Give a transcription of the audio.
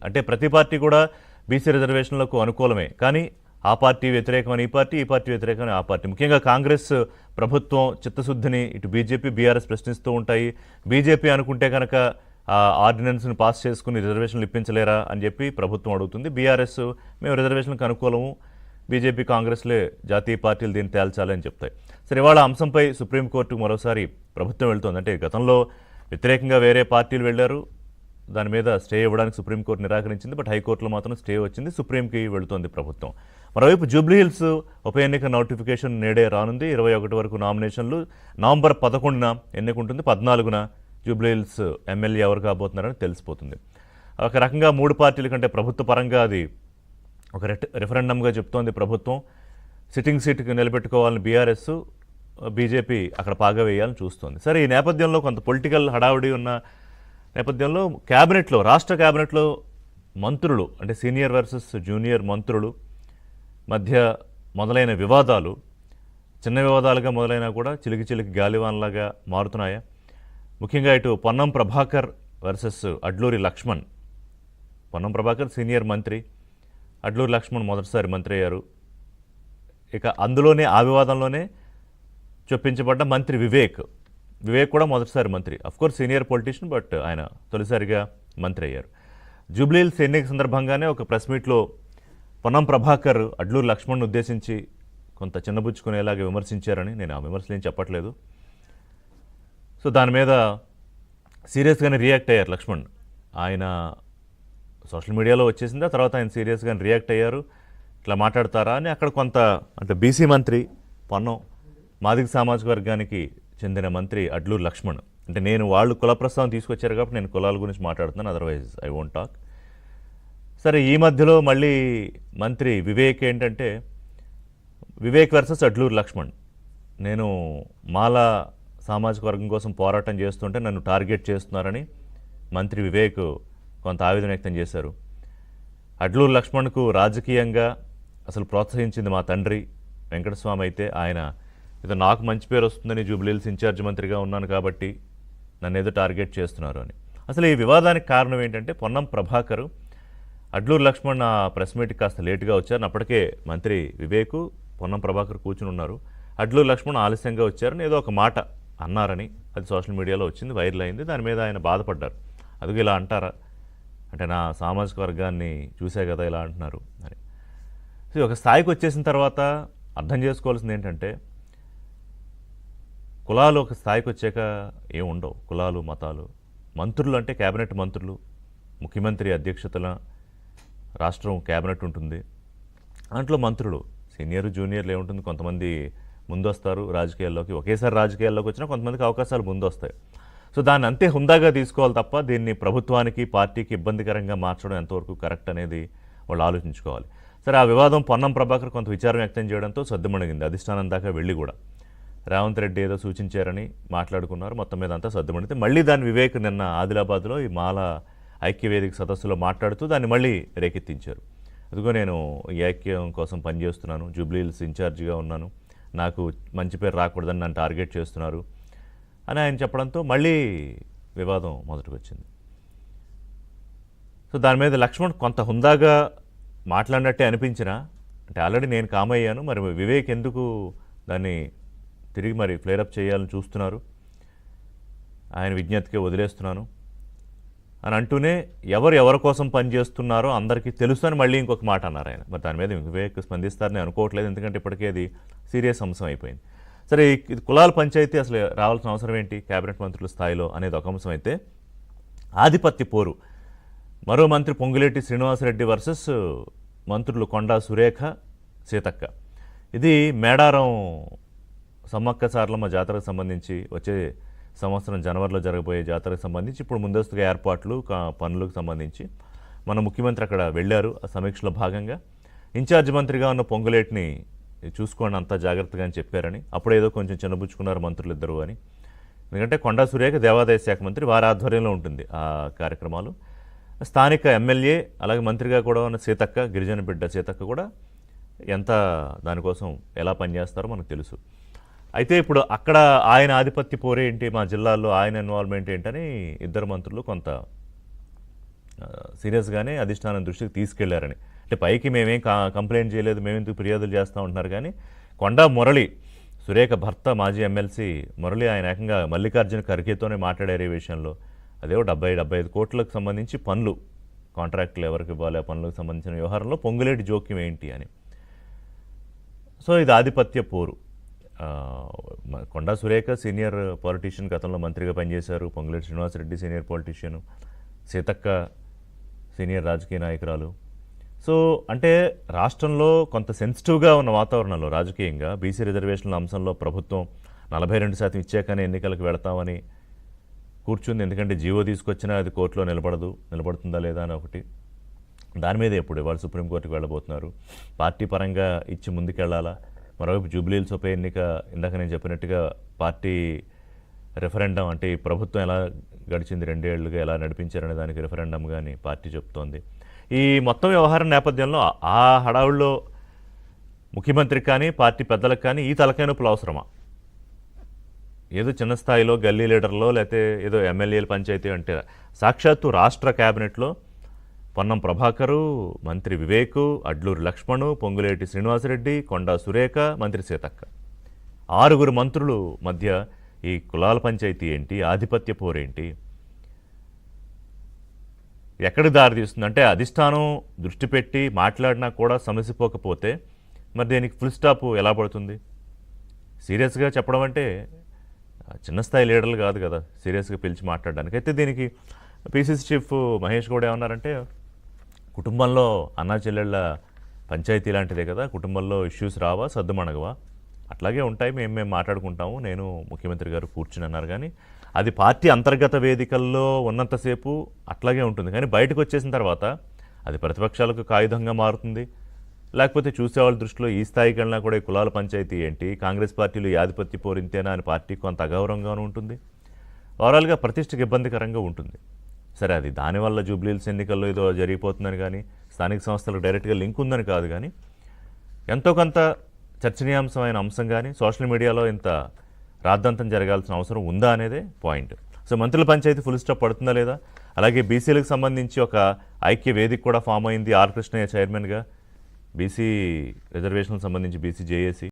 అంటే ప్రతి పార్టీ కూడా బీసీ రిజర్వేషన్లకు అనుకూలమే, కానీ ఆ పార్టీ వ్యతిరేకమని ఈ పార్టీ వ్యతిరేకమని ఆ పార్టీ. ముఖ్యంగా కాంగ్రెస్ ప్రభుత్వం చిత్తశుద్ధిని ఇటు బీజేపీ బీఆర్ఎస్ ప్రశ్నిస్తూ ఉంటాయి. బీజేపీ అనుకుంటే కనుక ఆ ఆర్డినెన్స్ని పాస్ చేసుకుని రిజర్వేషన్లు ఇప్పించలేరా అని చెప్పి ప్రభుత్వం అడుగుతుంది. బీఆర్ఎస్ మేము రిజర్వేషన్లకు అనుకూలము, బీజేపీ కాంగ్రెస్లే జాతీయ పార్టీలు దీన్ని తేల్చాలి అని చెప్తాయి. సరే, ఇవాళ అంశంపై సుప్రీంకోర్టుకు మరోసారి ప్రభుత్వం వెళ్తోంది. అంటే గతంలో వ్యతిరేకంగా వేరే పార్టీలు వెళ్లారు, దాని మీద స్టే ఇవ్వడానికి సుప్రీంకోర్టు నిరాకరించింది. బట్ హైకోర్టులో మాత్రం స్టే వచ్చింది, సుప్రీంకి వెళుతోంది ప్రభుత్వం. మరోవైపు జూబ్లీహిల్స్ ఉప ఎన్నిక నోటిఫికేషన్ నేడే రానుంది. 21 వరకు నామినేషన్లు, నవంబర్ 11న ఎన్నిక ఉంటుంది, 14న జూబ్లీహిల్స్ ఎమ్మెల్యే ఎవరు కాబోతున్నారని తెలిసిపోతుంది. ఒక రకంగా 3 పార్టీల కంటే ప్రభుత్వ పరంగా అది ఒక రెఫరెండంగా చెప్తోంది ప్రభుత్వం. సిట్టింగ్ సీటుకి నిలబెట్టుకోవాలని బీఆర్ఎస్, బీజేపీ అక్కడ పాగా వేయాలని చూస్తోంది. సరే, ఈ నేపథ్యంలో కొంత పొలిటికల్ హడావుడి ఉన్న నేపథ్యంలో క్యాబినెట్లో, రాష్ట్ర క్యాబినెట్లో మంత్రులు అంటే సీనియర్ వర్సెస్ జూనియర్ మంత్రులు మధ్య మొదలైన వివాదాలు చిన్న వివాదాలుగా మొదలైనా కూడా చిలికి గాలివాన్లాగా మారుతున్నాయా? ముఖ్యంగా ఇటు పొన్నం ప్రభాకర్ వర్సెస్ అడ్లూరి లక్ష్మణ్. పొన్నం ప్రభాకర్ సీనియర్ మంత్రి, అడ్లూరి లక్ష్మణ్ మొదటిసారి మంత్రి అయ్యారు. ఇక అందులోనే ఆ వివాదంలోనే చొప్పించబడ్డ మంత్రి వివేక్ కూడా మొదటిసారి మంత్రి. అఫ్కోర్స్ సీనియర్ పొలిటీషియన్, బట్ ఆయన తొలిసారిగా మంత్రి అయ్యారు. జూబ్లీహిల్స్ ఎన్నిక సందర్భంగానే ఒక ప్రెస్ మీట్లో పొన్నం ప్రభాకర్ అడ్లూరి లక్ష్మణ్ను ఉద్దేశించి కొంత చిన్నబుచ్చుకునేలాగా విమర్శించారని, నేను ఆ విమర్శలు ఏం చెప్పట్లేదు. సో దాని మీద సీరియస్గానే రియాక్ట్ అయ్యారు లక్ష్మణ్. ఆయన సోషల్ మీడియాలో వచ్చేసింది, ఆ తర్వాత ఆయన సీరియస్గానే రియాక్ట్ అయ్యారు. ఇట్లా మాట్లాడతారా అని అక్కడ కొంత, అంటే బీసీ మంత్రి పొన్నం, మాదిగ సామాజిక వర్గానికి చెందిన మంత్రి అడ్లూరి లక్ష్మణ్. అంటే నేను వాళ్ళు కుల ప్రస్తావన తీసుకొచ్చారు కాబట్టి నేను కులాల గురించి మాట్లాడుతున్నాను, అదర్వైజ్ ఐ వోంట్ టాక్. సరే, ఈ మధ్యలో మళ్ళీ మంత్రి వివేక్ ఏంటంటే, వివేక్ వర్సెస్ అడ్లూరి లక్ష్మణ్, నేను మాలా సామాజిక వర్గం కోసం పోరాటం చేస్తుంటే నన్ను టార్గెట్ చేస్తున్నారని మంత్రి వివేక్ కొంత ఆవేదన వ్యక్తం చేశారు. అడ్లూరి లక్ష్మణ్కు రాజకీయంగా అసలు ప్రోత్సహించింది మా తండ్రి వెంకటస్వామి అయితే, ఆయన ఇది నాకు మంచి పేరు వస్తుందని జూబ్లీహిల్స్ ఇన్ఛార్జ్ మంత్రిగా ఉన్నాను కాబట్టి నన్ను ఏదో టార్గెట్ చేస్తున్నారు అని. అసలు ఈ వివాదానికి కారణం ఏంటంటే, పొన్నం ప్రభాకర్ అడ్లూరి లక్ష్మణ్ ఆ ప్రెస్ మీట్కి కాస్త లేటుగా వచ్చారు. అప్పటికే మంత్రి వివేకు పొన్నం ప్రభాకర్ కూర్చుని ఉన్నారు. అడ్లూరి లక్ష్మణ్ ఆలస్యంగా వచ్చారని ఏదో ఒక మాట అన్నారని అది సోషల్ మీడియాలో వచ్చింది, వైరల్ అయింది. దాని మీద ఆయన బాధపడ్డారు. అదిగో ఇలా అంటారా, అంటే నా సామాజిక వర్గాన్ని చూసే కదా ఇలా అంటున్నారు అని. సో ఒక స్థాయికి వచ్చేసిన తర్వాత అర్థం చేసుకోవాల్సింది ఏంటంటే, కులాలు ఒక స్థాయికి వచ్చాక ఏం ఉండవు, కులాలు మతాలు. మంత్రులు అంటే క్యాబినెట్ మంత్రులు, ముఖ్యమంత్రి అధ్యక్షతన రాష్ట్రం క్యాబినెట్ ఉంటుంది. దాంట్లో మంత్రులు సీనియర్ జూనియర్లు ఏముంటుంది, కొంతమంది ముందొస్తారు రాజకీయాల్లోకి, ఒకేసారి రాజకీయాల్లోకి వచ్చినా కొంతమందికి అవకాశాలు ముందొస్తాయి. సో దాన్ని అంతే హుందాగా తీసుకోవాలి తప్ప దీన్ని ప్రభుత్వానికి పార్టీకి ఇబ్బందికరంగా మార్చడం ఎంతవరకు కరెక్ట్ అనేది వాళ్ళు ఆలోచించుకోవాలి. సరే, ఆ వివాదం పొన్నం ప్రభాకర్ కొంత విచారం వ్యక్తం చేయడంతో సద్దుమణిగింది. అధిష్టానం దాకా వెళ్ళి కూడా రేవంత్ రెడ్డి ఏదో సూచించారని మాట్లాడుకున్నారు. మొత్తం మీద అంతా సద్దుమణితే మళ్ళీ దాని వివేక్ నిన్న ఆదిలాబాద్లో ఈ మాల ఐక్యవేదిక సదస్సులో మాట్లాడుతూ దాన్ని మళ్ళీ రేకెత్తించారు. అదిగో నేను ఈ ఐక్యం కోసం పనిచేస్తున్నాను, జూబ్లీహిల్స్ ఇన్ఛార్జిగా ఉన్నాను, నాకు మంచి పేరు రాకూడదని నన్ను టార్గెట్ చేస్తున్నారు అని ఆయన చెప్పడంతో మళ్ళీ వివాదం మొదటికి వచ్చింది. సో దాని మీద లక్ష్మణ్ కొంత హుందాగా మాట్లాడినట్టే అనిపించినా, అంటే ఆల్రెడీ నేను కామయ్యాను, మరి వివేక్ ఎందుకు దాన్ని తిరిగి మరి ఫ్లేరప్ చేయాలని చూస్తున్నారు, ఆయన విజ్ఞతకే వదిలేస్తున్నాను అని అంటూనే ఎవరి కోసం పనిచేస్తున్నారో అందరికీ తెలుసు అని మళ్ళీ ఇంకొక మాట అన్నారు ఆయన. మరి దాని మీద వివేక్ స్పందిస్తారని అనుకోవట్లేదు, ఎందుకంటే ఇప్పటికే అది సీరియస్ అంశం అయిపోయింది. సరే, ఇది కులాల పంచాయతీ అసలు రావాల్సిన అవసరం ఏంటి క్యాబినెట్ మంత్రుల స్థాయిలో అనేది ఒక అంశం అయితే, ఆధిపత్య పోరు మరో మంత్రి పొంగులేటి శ్రీనివాసరెడ్డి వర్సెస్ మంత్రులు కొండా సురేఖ, సీతక్క. ఇది మేడారం సమ్మక్క సారలమ్మ జాతరకు సంబంధించి వచ్చే సంవత్సరం జనవరిలో జరగబోయే జాతరకు సంబంధించి ఇప్పుడు ముందస్తుగా ఏర్పాట్లు పనులకు సంబంధించి మన ముఖ్యమంత్రి అక్కడ వెళ్ళారు. ఆ సమీక్షలో భాగంగా ఇన్ఛార్జ్ మంత్రిగా ఉన్న పొంగులేటిని చూసుకోండి అంతా జాగ్రత్తగా అని చెప్పారని, అప్పుడేదో కొంచెం చిన్నబుచ్చుకున్నారు మంత్రులు ఇద్దరు అని. ఎందుకంటే కొండా సురేఖ దేవాదాయ శాఖ మంత్రి, వారి ఆధ్వర్యంలో ఉంటుంది ఆ కార్యక్రమాలు. స్థానిక ఎమ్మెల్యే అలాగే మంత్రిగా కూడా ఉన్న సీతక్క, గిరిజన బిడ్డ సీతక్క కూడా ఎంత దానికోసం ఎలా పనిచేస్తారో మనకు తెలుసు. అయితే ఇప్పుడు అక్కడ ఆయన ఆధిపత్య పోరే ఏంటి, మా జిల్లాల్లో ఆయన ఇన్వాల్వ్మెంట్ ఏంటని ఇద్దరు మంత్రులు కొంత సీరియస్గానే అధిష్టానం దృష్టికి తీసుకెళ్లారని. అంటే పైకి మేమేం కంప్లైంట్ చేయలేదు, మేమెందుకు ఫిర్యాదులు చేస్తూ ఉంటున్నారు, కానీ కొండా మురళి, సురేఖ భర్త మాజీ ఎమ్మెల్సీ మురళి, ఆయన ఏకంగా మల్లికార్జున ఖర్గేతోనే మాట్లాడారు ఈ విషయంలో. అదేవో 75 కోట్లకు సంబంధించి పనులు, కాంట్రాక్టులు ఎవరికి ఇవ్వాలి, ఆ పనులకు సంబంధించిన వ్యవహారంలో పొంగులేటి జోక్యం ఏంటి అని. సో ఇది ఆధిపత్య పోరు. కొండా సురేఖ సీనియర్ పాలిటీషియన్, గతంలో మంత్రిగా పనిచేశారు. Ponguleti Srinivasa Reddy senior politician, Seethakka senior రాజకీయ నాయకురాలు. సో అంటే రాష్ట్రంలో కొంత సెన్సిటివ్గా ఉన్న వాతావరణంలో రాజకీయంగా బీసీ రిజర్వేషన్ల అంశంలో ప్రభుత్వం 42% ఇచ్చాకనే ఎన్నికలకు వెళతామని కూర్చుంది. ఎందుకంటే జీవో తీసుకొచ్చినా అది కోర్టులో నిలబడుతుందా లేదా అని ఒకటి. దాని మీద ఎప్పుడు ఇవాళ సుప్రీంకోర్టుకు వెళ్ళబోతున్నారు. పార్టీ పరంగా ఇచ్చి ముందుకెళ్లాలా, మరోవైపు జూబ్లీహిల్స్ ఉప ఎన్నిక, ఇందాక నేను చెప్పినట్టుగా పార్టీ రెఫరెండం, అంటే ఈ ప్రభుత్వం ఎలా గడిచింది 2 ఏళ్లుగా ఎలా నడిపించారనే దానికి రెఫరెండం కానీ పార్టీ చెప్తోంది. ఈ మొత్తం వ్యవహారం నేపథ్యంలో ఆ హడావుల్లో ముఖ్యమంత్రికి కానీ పార్టీ పెద్దలకు కానీ ఈ తలకాయ నొప్పులు అవసరమా? ఏదో చిన్న స్థాయిలో గల్లీ లీడర్లో లేకపోతే ఏదో ఎమ్మెల్యేల పంచాయతీ అంటే, సాక్షాత్తు రాష్ట్ర క్యాబినెట్లో పొన్నం ప్రభాకరు, మంత్రి వివేకు, అడ్లూరి లక్ష్మణు, పొంగులేటి శ్రీనివాసరెడ్డి, కొండా సురేఖ, మంత్రి సీతక్క, 6 మంత్రులు మధ్య ఈ కులాల పంచాయతీ ఏంటి, ఆధిపత్య పోరేంటి, ఎక్కడికి దారి తీస్తుంది? అంటే అధిష్టానం దృష్టి పెట్టి మాట్లాడినా కూడా సమసిపోకపోతే మరి దీనికి ఫుల్ స్టాప్ ఎలా పడుతుంది? సీరియస్గా చెప్పడం అంటే చిన్న స్థాయి లీడర్లు కాదు కదా సీరియస్గా పిలిచి మాట్లాడడానికి. అయితే దీనికి పీసీసీ చీఫ్ మహేష్ గౌడ్ ఏమన్నారంటే, కుటుంబంలో అన్నా చెల్లెళ్ళ పంచాయతీ లాంటిదే కదా, కుటుంబంలో ఇష్యూస్ రావా, సద్దుమణగవా, అట్లాగే ఉంటాయి, మేము మాట్లాడుకుంటాము, నేను ముఖ్యమంత్రి గారు కూర్చుని అన్నారు. కానీ అది పార్టీ అంతర్గత వేదికల్లో ఉన్నంతసేపు అట్లాగే ఉంటుంది, కానీ బయటకు వచ్చేసిన తర్వాత అది ప్రతిపక్షాలకు ఆయుధంగా మారుతుంది. లేకపోతే చూసేవాళ్ళ దృష్టిలో ఈ స్థాయికి వెళ్ళినా కూడా ఈ కులాల పంచాయతీ ఏంటి, కాంగ్రెస్ పార్టీలు ఈ ఆధిపత్య పోరింతేనా అని పార్టీ కొంత అగౌరవంగానూ ఉంటుంది, ఓవరాల్గా ప్రతిష్టకు ఇబ్బందికరంగా ఉంటుంది. సరే, అది దానివల్ల జూబ్లీహిల్స్ ఎన్నికల్లో ఏదో జరిగిపోతుందని కానీ స్థానిక సంస్థలకు డైరెక్ట్గా లింక్ ఉందని కాదు, కానీ ఎంతో కొంత చర్చనీయాంశమైన అంశం కానీ సోషల్ మీడియాలో ఇంత రాద్ధాంతం జరగాల్సిన అవసరం ఉందా అనేదే పాయింట్. సో మంత్రుల పంచాయతీ ఫుల్ స్టాప్ పడుతుందా లేదా? అలాగే బీసీలకు సంబంధించి ఒక ఐక్య వేదిక కూడా ఫామ్ అయింది, ఆర్ కృష్ణయ్య చైర్మన్గా, బీసీ రిజర్వేషన్లకు సంబంధించి బీసీ జేఏసీ.